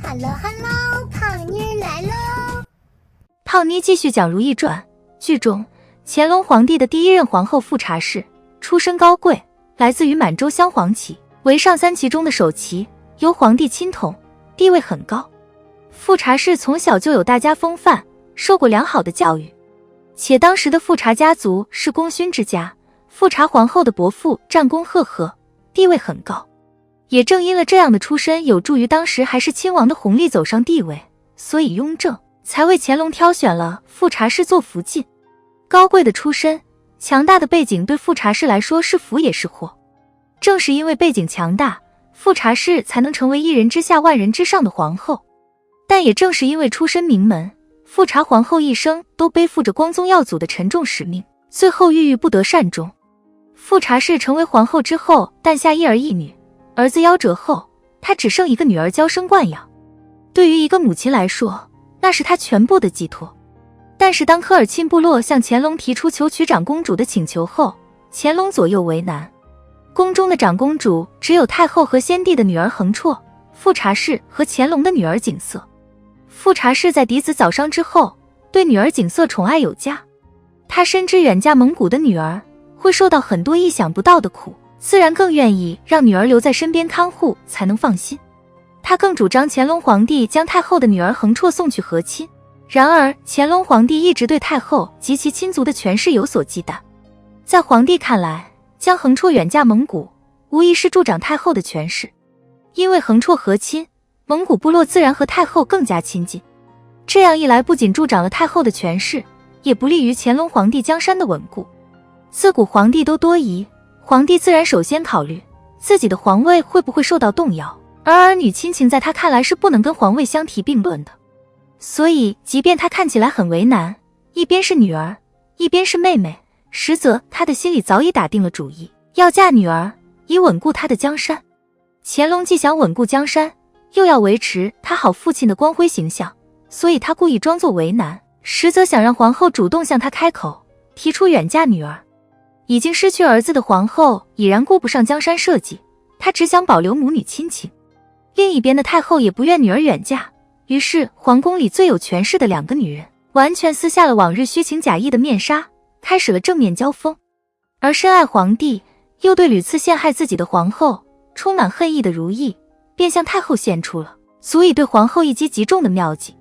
Hello，胖妮儿来喽！胖妮继续讲《如懿传》。剧中，乾隆皇帝的第一任皇后富察氏出身高贵，来自于满洲镶黄旗，为上三旗中的首旗，由皇帝亲统，地位很高。富察氏从小就有大家风范，受过良好的教育。且当时的富察家族是功勋之家，富察皇后的伯父战功赫赫，地位很高。也正因了这样的出身，有助于当时还是亲王的弘历走上帝位，所以雍正才为乾隆挑选了富察氏做福晋。高贵的出身，强大的背景对富察氏来说是福也是祸。正是因为背景强大，富察氏才能成为一人之下万人之上的皇后。但也正是因为出身名门，富察皇后一生都背负着光宗耀祖的沉重使命，最后郁郁不得善终。富察氏成为皇后之后，诞下一儿一女，儿子夭折后，她只剩一个女儿娇生惯养。对于一个母亲来说，那是她全部的寄托。但是当科尔沁部落向乾隆提出求娶长公主的请求后，乾隆左右为难。宫中的长公主只有太后和先帝的女儿恒绰、富察氏和乾隆的女儿景色。富察氏在嫡子早伤之后，对女儿景色宠爱有加。她深知远嫁蒙古的女儿会受到很多意想不到的苦，自然更愿意让女儿留在身边看护，才能放心。她更主张乾隆皇帝将太后的女儿恒绰送去和亲。然而乾隆皇帝一直对太后及其亲族的权势有所忌惮。在皇帝看来，将恒绰远嫁蒙古无疑是助长太后的权势。因为恒绰和亲，蒙古部落自然和太后更加亲近。这样一来，不仅助长了太后的权势，也不利于乾隆皇帝江山的稳固。自古皇帝都多疑，皇帝自然首先考虑自己的皇位会不会受到动摇，而儿女亲情在他看来是不能跟皇位相提并论的。所以即便他看起来很为难，一边是女儿，一边是妹妹，实则他的心里早已打定了主意，要嫁女儿，以稳固他的江山。乾隆既想稳固江山，又要维持他好父亲的光辉形象，所以他故意装作为难，实则想让皇后主动向他开口，提出远嫁女儿。已经失去儿子的皇后已然顾不上江山社稷，她只想保留母女亲情。另一边的太后也不愿女儿远嫁，于是皇宫里最有权势的两个女人完全撕下了往日虚情假意的面纱，开始了正面交锋。而深爱皇帝又对屡次陷害自己的皇后充满恨意的如懿，便向太后献出了足以对皇后一击即中的妙计。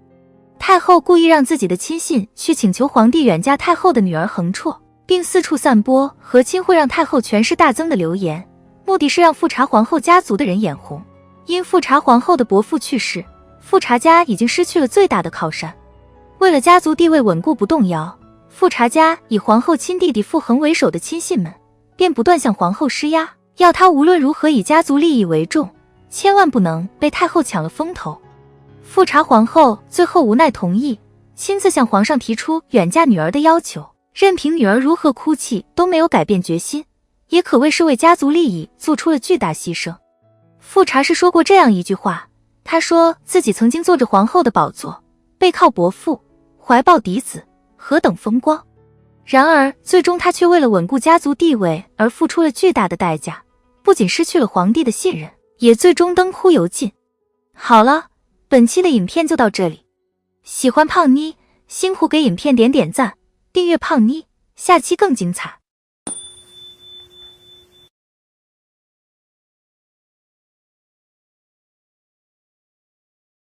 太后故意让自己的亲信去请求皇帝远嫁太后的女儿恒绰，并四处散播和亲会让太后权势大增的流言，目的是让富察皇后家族的人眼红。因富察皇后的伯父去世，富察家已经失去了最大的靠山。为了家族地位稳固不动摇，富察家以皇后亲弟弟富恒为首的亲信们便不断向皇后施压，要她无论如何以家族利益为重，千万不能被太后抢了风头。富察皇后最后无奈同意，亲自向皇上提出远嫁女儿的要求，任凭女儿如何哭泣都没有改变决心，也可谓是为家族利益做出了巨大牺牲。富察氏说过这样一句话，他说自己曾经坐着皇后的宝座，背靠伯父，怀抱嫡子，何等风光。然而最终他却为了稳固家族地位而付出了巨大的代价，不仅失去了皇帝的信任，也最终灯枯油尽。好了，本期的影片就到这里。喜欢胖妮，辛苦给影片点赞，订阅胖妮，下期更精彩。